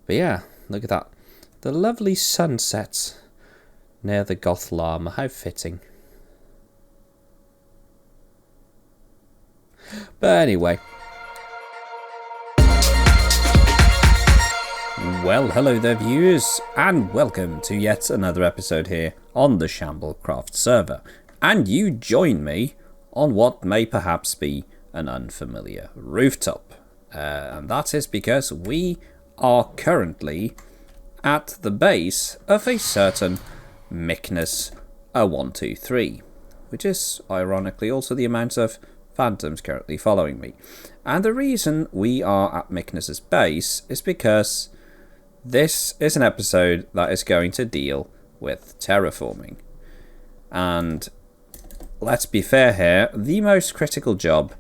But yeah, look at that. The lovely sunsets near the Goth Llama. How fitting. But anyway. Well, hello there viewers, and welcome to yet another episode here on the Shamblecraft server. And you join me on what may perhaps be an unfamiliar rooftop. And that is because we are currently at the base of a certain Mycnus 123, which is ironically also the amount of phantoms currently following me. And the reason we are at Mycnus's base is because this is an episode that is going to deal with terraforming. And let's be fair here, the most critical job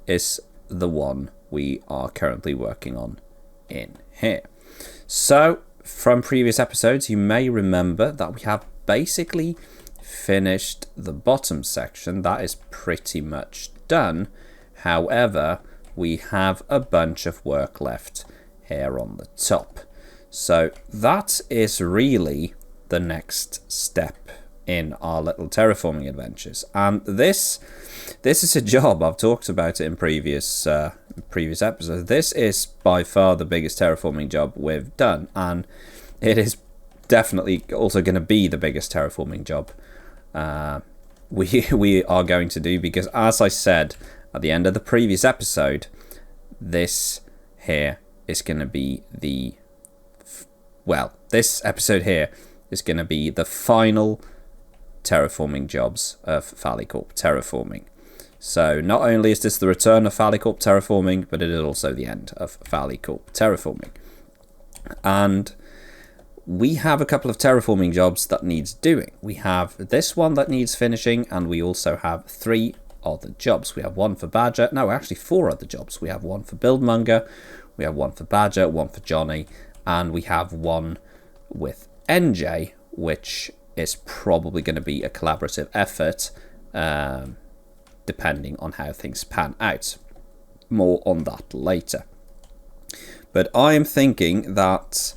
is the one we are currently working on in here. So, from previous episodes, you may remember that we have basically finished the bottom section. That is pretty much done. However, we have a bunch of work left here on the top. So that is really the next step in our little terraforming adventures. And this is a job, I've talked about it in previous episodes. This is by far the biggest terraforming job we've done, and it is definitely also going to be the biggest terraforming job we are going to do, because as I said at the end of the previous episode, this here is going to be this episode here is going to be the final terraforming jobs of Phalicorp terraforming. So not only is this the return of Phalicorp terraforming, but it is also the end of Phalicorp terraforming. And we have a couple of terraforming jobs that needs doing. We have this one that needs finishing, and we also have 3 other jobs. We have one for Badger. No, actually 4 other jobs. We have one for Buildmonger, we have one for Badger, one for Johnny, and we have one with NJ, which is probably going to be a collaborative effort, depending on how things pan out. More on that later. But I am thinking that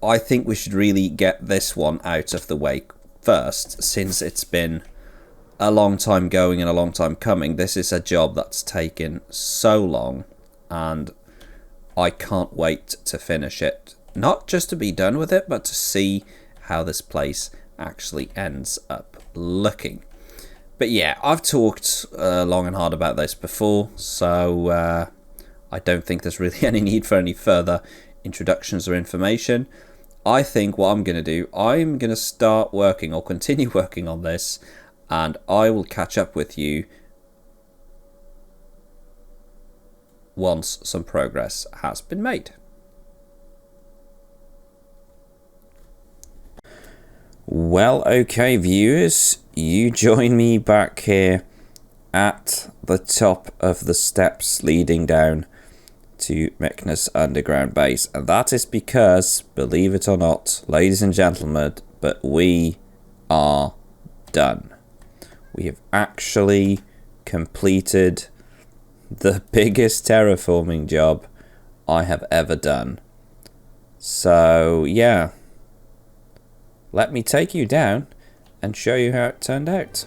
I think we should really get this one out of the way first, since it's been a long time going and a long time coming. This is a job that's taken so long, and I can't wait to finish it. Not just to be done with it, but to see how this place actually ends up looking. But yeah, I've talked long and hard about this before, so I don't think there's really any need for any further introductions or information. I think what I'm going to do, I'm going to start working or continue working on this, and I will catch up with you once some progress has been made. Well, okay, viewers, you join me back here at the top of the steps leading down to Mycnus underground base, and that is because, believe it or not, ladies and gentlemen, but we are done. We have actually completed the biggest terraforming job I have ever done. So yeah, let me take you down and show you how it turned out.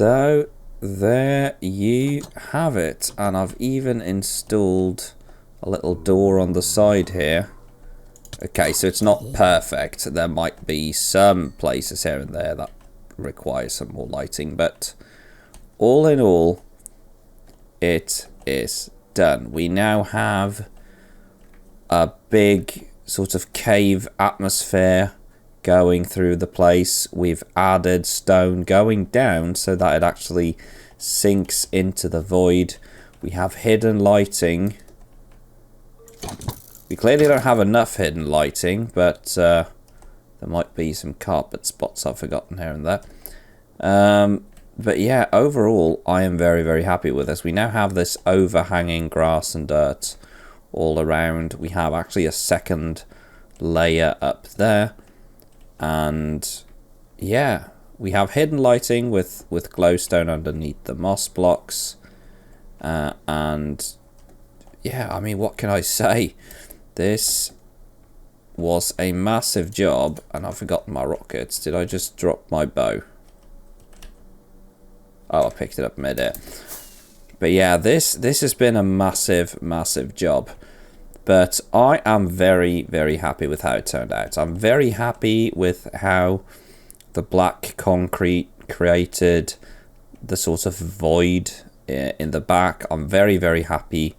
So there you have it, and I've even installed a little door on the side here. Okay, so it's not perfect. There might be some places here and there that require some more lighting, but all in all, it is done. We now have a big sort of cave atmosphere going through the place. We've added stone going down so that it actually sinks into the void. We have hidden lighting. We clearly don't have enough hidden lighting, but there might be some carpet spots I've forgotten here and there. But yeah, overall, I am very, very happy with this. We now have this overhanging grass and dirt all around. We have actually a second layer up there. And yeah, we have hidden lighting with glowstone underneath the moss blocks. And yeah, I mean, what can I say? This was a massive job, and I've forgotten my rockets. Did I just drop my bow? Oh, I picked it up mid-air. But yeah, this has been a massive, massive job. But I am very, very happy with how it turned out. I'm very happy with how the black concrete created the sort of void in the back. I'm very, very happy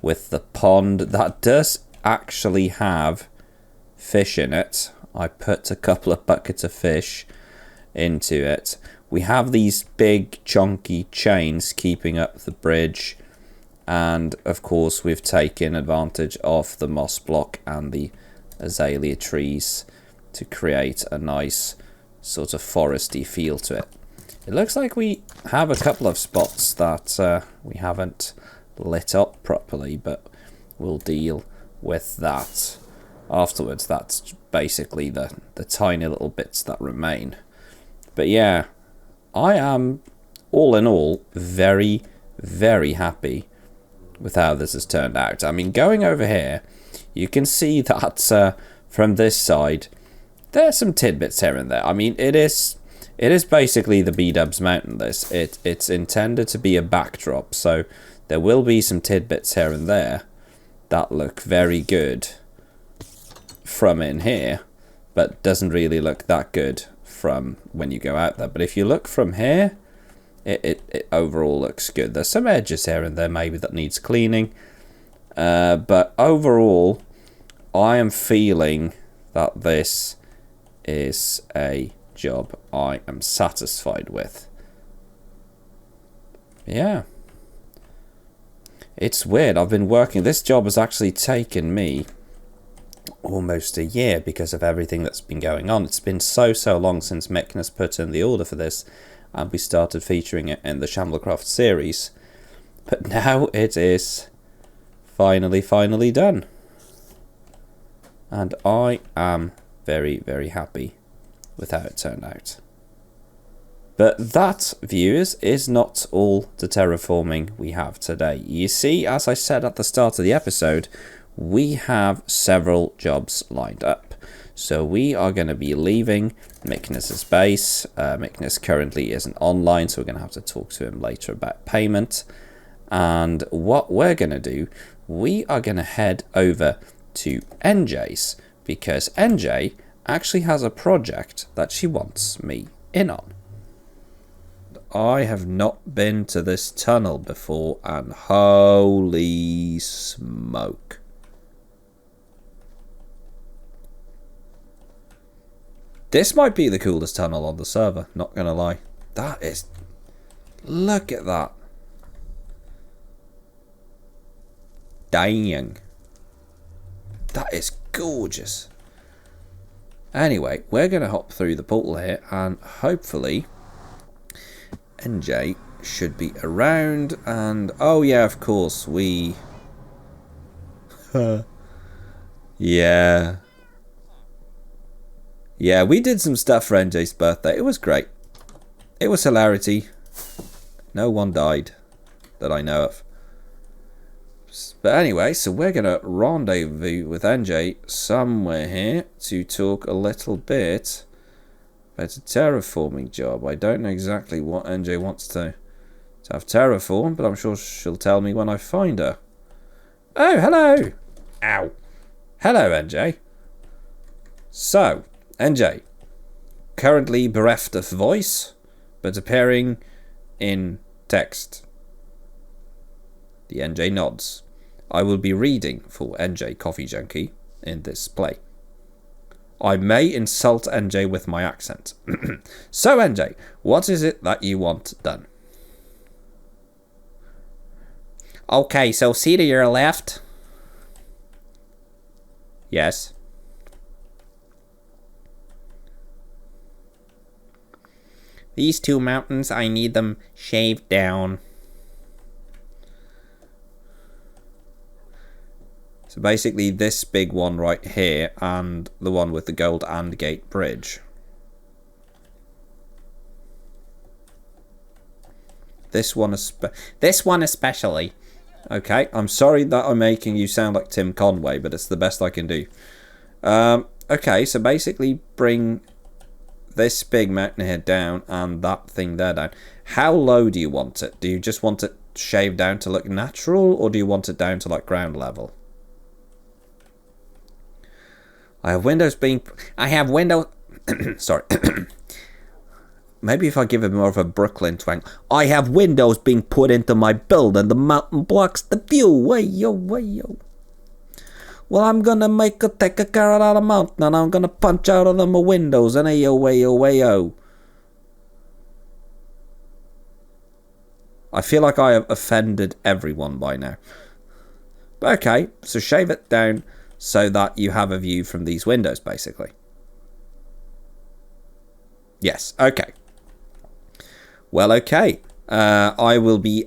with the pond. That does actually have fish in it. I put a couple of buckets of fish into it. We have these big chunky chains keeping up the bridge, and of course we've taken advantage of the moss block and the azalea trees to create a nice sort of foresty feel to it. It looks like we have a couple of spots that we haven't lit up properly, but we'll deal with that afterwards. That's basically the tiny little bits that remain. But yeah, I am, all in all, very, very happy with how this has turned out. I mean, going over here, you can see that from this side, there's some tidbits here and there. I mean, it is basically the B-dubs mountain, this. It's intended to be a backdrop, so there will be some tidbits here and there that look very good from in here, but doesn't really look that good from when you go out there. But if you look from here, it overall looks good. There's some edges here and there maybe that needs cleaning, but overall I am feeling that this is a job I am satisfied with. Yeah, it's weird. I've been working, this job has actually taken me almost a year because of everything that's been going on. It's been so long since Meknus put in the order for this, and we started featuring it in the Shamblecraft series. But now it is finally done. And I am very, very happy with how it turned out. But that, viewers, is not all the terraforming we have today. You see, as I said at the start of the episode, we have several jobs lined up. So we are going to be leaving Meknus' base. Meknus currently isn't online, so we're going to have to talk to him later about payment. And what we're going to do, we are going to head over to NJ's, because NJ actually has a project that she wants me in on. I have not been to this tunnel before, and holy smoke. This might be the coolest tunnel on the server, not gonna lie. That is... Look at that. Dang. That is gorgeous. Anyway, we're gonna hop through the portal here, and hopefully NJ should be around. And oh yeah, of course, we... Yeah, we did some stuff for NJ's birthday. It was great. It was hilarity. No one died that I know of. But anyway, so we're going to rendezvous with NJ somewhere here to talk a little bit It's a terraforming job. I don't know exactly what NJ wants to have terraform, but I'm sure she'll tell me when I find her. Oh, hello! Ow. Hello, NJ. So, NJ, currently bereft of voice, but appearing in text. The NJ nods. I will be reading for NJ Coffee Junkie in this play. I may insult NJ with my accent. So, NJ, what is it that you want done? Okay, so see to your left. Yes. These two mountains, I need them shaved down. So basically this big one right here and the one with the gold and gate bridge. This one especially. Okay, I'm sorry that I'm making you sound like Tim Conway, but it's the best I can do. Okay, so basically bring this big mountain here down and that thing there down. How low do you want it? Do you just want it shaved down to look natural, or do you want it down to like ground level? I have windows. Sorry. Maybe if I give it more of a Brooklyn twang. I have windows being put into my build and the mountain blocks the view. Way-yo, way-yo. Well, I'm gonna take a carrot out of the mountain and I'm gonna punch out of them windows and ayo, way-yo, way-yo. I feel like I have offended everyone by now. But okay, so shave it down so that you have a view from these windows, basically. Yes, okay. Well, okay. I will be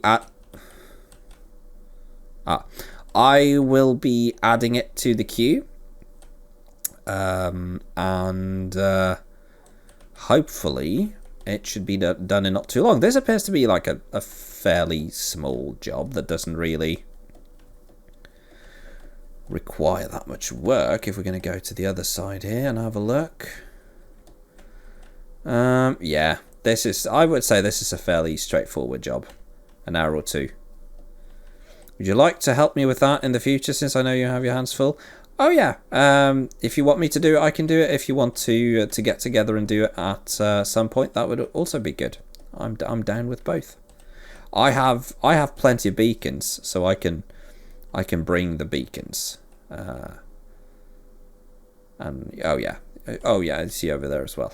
adding it to the queue. And hopefully it should be done in not too long. This appears to be like a fairly small job that doesn't really require that much work. If we're going to go to the other side here and have a look. Yeah, I would say this is a fairly straightforward job. An hour or two. Would you like to help me with that in the future, since I know you have your hands full? Oh yeah, if you want me to do it, I can do it. If you want to get together and do it at some point, that would also be good. I'm down with both. I have plenty of beacons, so I can bring the beacons. And oh yeah, I see over there as well.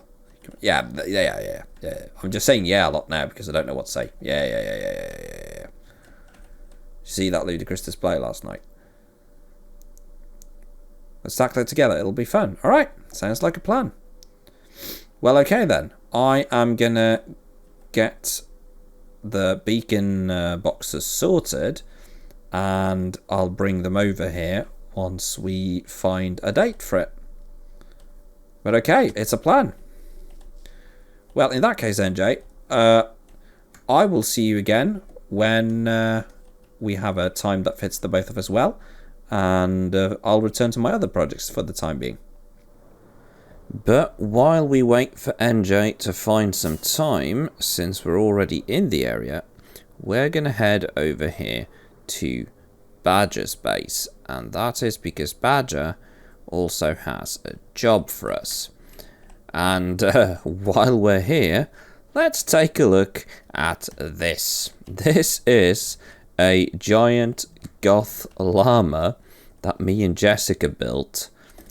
Yeah. I'm just saying yeah a lot now because I don't know what to say. Yeah. See that ludicrous display last night? Let's tackle it together. It'll be fun. All right. Sounds like a plan. Well, okay then. I am gonna get the beacon boxes sorted, and I'll bring them over here once we find a date for it. But okay, it's a plan. Well, in that case, NJ, I will see you again when we have a time that fits the both of us well, and I'll return to my other projects for the time being. But while we wait for NJ to find some time, since we're already in the area, we're going to head over here to Badger's base, and that is because Badger also has a job for us. And while we're here, let's take a look at this. This is a giant goth llama that me and Jessica built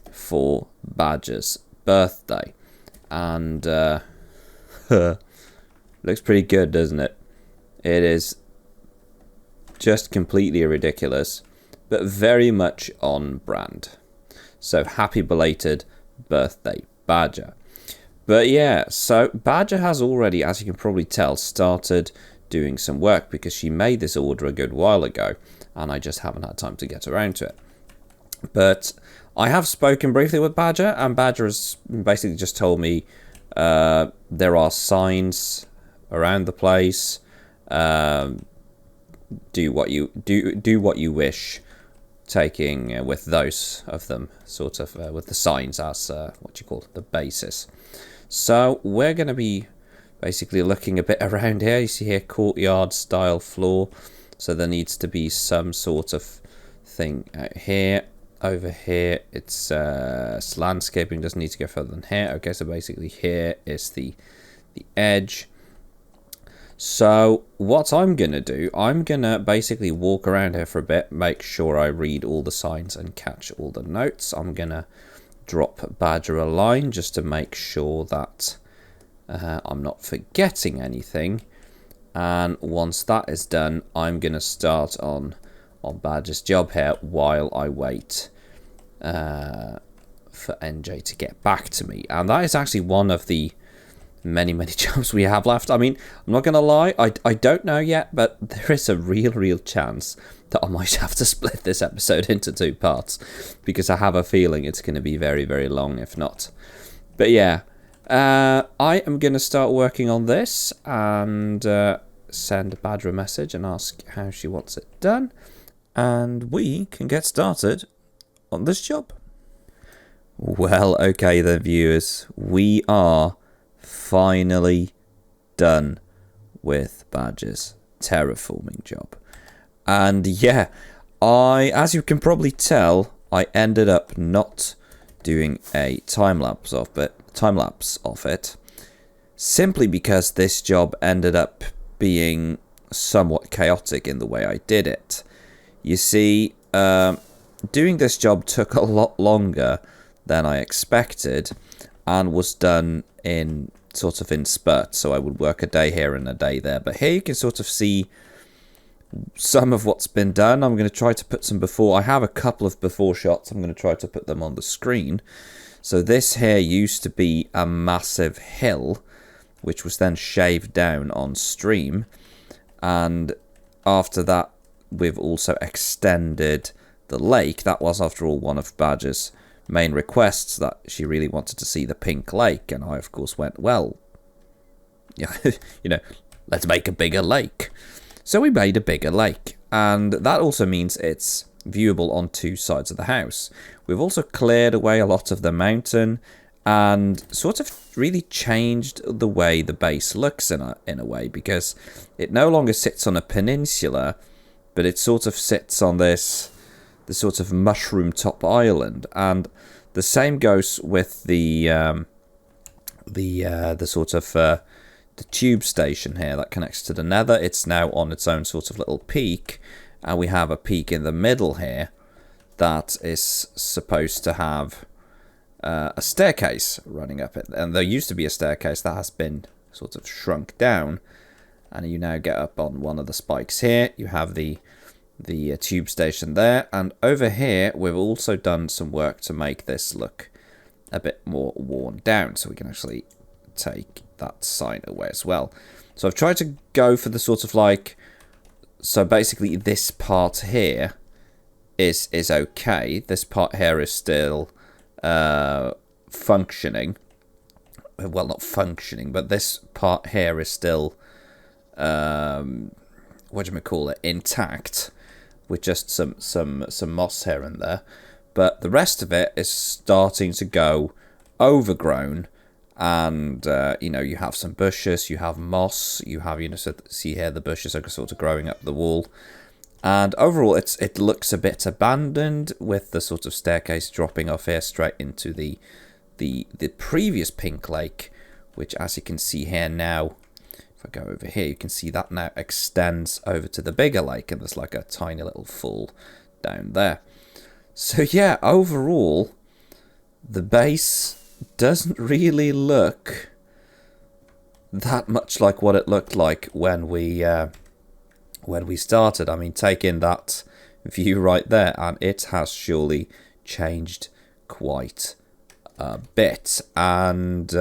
for Badger's birthday. And looks pretty good, doesn't it? It is just completely ridiculous, but very much on brand. So happy belated birthday, Badger. But yeah, so Badger has already, as you can probably tell, started doing some work because she made this order a good while ago and I just haven't had time to get around to it. But I have spoken briefly with Badger, and Badger has basically just told me there are signs around the place. Do what you wish, taking with those of them, sort of with the signs as what you call the basis. So we're going to be basically looking a bit around here. You see here, courtyard style floor. So there needs to be some sort of thing out here. Over here, it's landscaping, doesn't need to go further than here. Okay, so basically here is the edge. So what I'm going to do, I'm going to basically walk around here for a bit, make sure I read all the signs and catch all the notes. I'm going to drop Badger a line just to make sure that I'm not forgetting anything. And once that is done, I'm going to start on Badger's job here while I wait for NJ to get back to me. And that is actually one of the many jobs we have left. I mean, I'm not going to lie, I don't know yet, but there is a real chance that I might have to split this episode into 2 parts, because I have a feeling it's going to be very long if not. But yeah, I am going to start working on this and send Badger a message and ask how she wants it done, and we can get started on this job. Well, okay then, viewers, we are finally done with Badger's terraforming job. And yeah, as you can probably tell, I ended up not doing a time lapse of it, simply because this job ended up being somewhat chaotic in the way I did it. You see, doing this job took a lot longer than I expected, and was done in spurts. So I would work a day here and a day there. But here you can sort of see some of what's been done. I'm going to try to put some before. I have a couple of before shots. I'm going to try to put them on the screen. So this here used to be a massive hill, which was then shaved down on stream. And after that, we've also extended the lake. That was, after all, one of Badger's main requests, that she really wanted to see the pink lake. And I, of course, went, well, yeah, let's make a bigger lake. So we made a bigger lake. And that also means it's viewable on 2 sides of the house. We've also cleared away a lot of the mountain and sort of really changed the way the base looks in a way, because it no longer sits on a peninsula, but it sort of sits on the sort of mushroom top island. And the same goes with the tube station here that connects to the nether. It's now on its own sort of little peak, and we have a peak in the middle here that is supposed to have a staircase running up it. And there used to be a staircase that has been sort of shrunk down, and you now get up on one of the spikes here. You have the tube station there, and over here we've also done some work to make this look a bit more worn down, so we can actually take that sign away as well. So I've tried to go for the sort of like, so basically this part here is okay. This part here is still functioning. Well, not functioning, but this part here is still intact, with just some moss here and there. But the rest of it is starting to go overgrown, and you have some bushes, you have moss, you have, so see here the bushes are sort of growing up the wall, and overall it looks a bit abandoned, with the sort of staircase dropping off here straight into the previous pink lake, which, as you can see here now, if I go over here, you can see that now extends over to the bigger lake, and there's like a tiny little fall down there. So yeah, overall the base doesn't really look that much like what it looked like when we started. I mean, take in that view right there, and it has surely changed quite a bit. And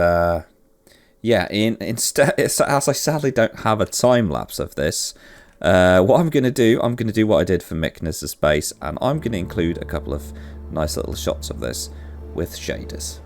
yeah, instead, as I sadly don't have a time lapse of this, what I'm going to do what I did for Mickness's base, and I'm going to include a couple of nice little shots of this with shaders.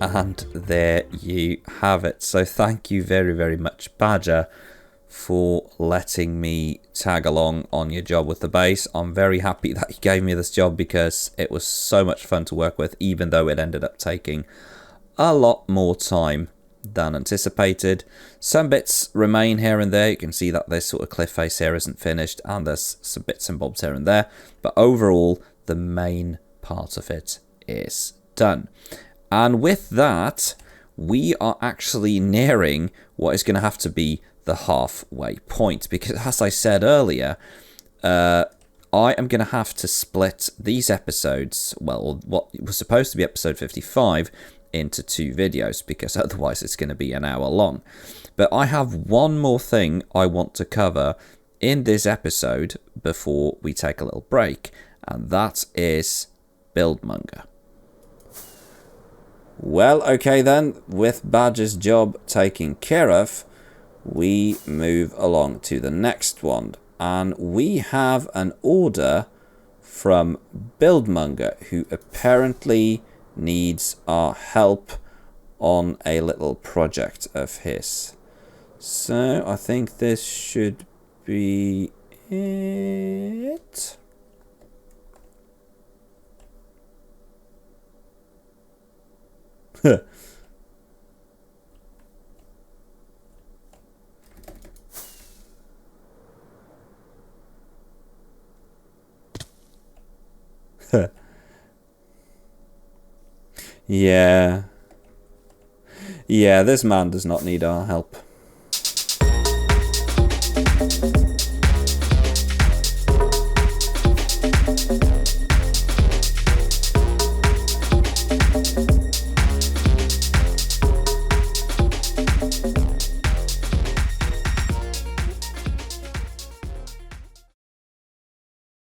And there you have it. So thank you very, very much, Badger, for letting me tag along on your job with the base. I'm very happy that you gave me this job because it was so much fun to work with, even though it ended up taking a lot more time than anticipated. Some bits remain here and there. You can see that this sort of cliff face here isn't finished, and there's some bits and bobs here and there. But overall, the main part of it is done. And with that, we are actually nearing what is going to have to be the halfway point. Because as I said earlier, I am going to have to split these episodes, well, what was supposed to be episode 55, into 2 videos, because otherwise it's going to be an hour long. But I have one more thing I want to cover in this episode before we take a little break, and that is Buildmonger. Well, okay then, with Badger's job taken care of, we move along to the next one. And we have an order from Buildmonger, who apparently needs our help on a little project of his. So, I think this should be it. Yeah. Yeah, this man does not need our help.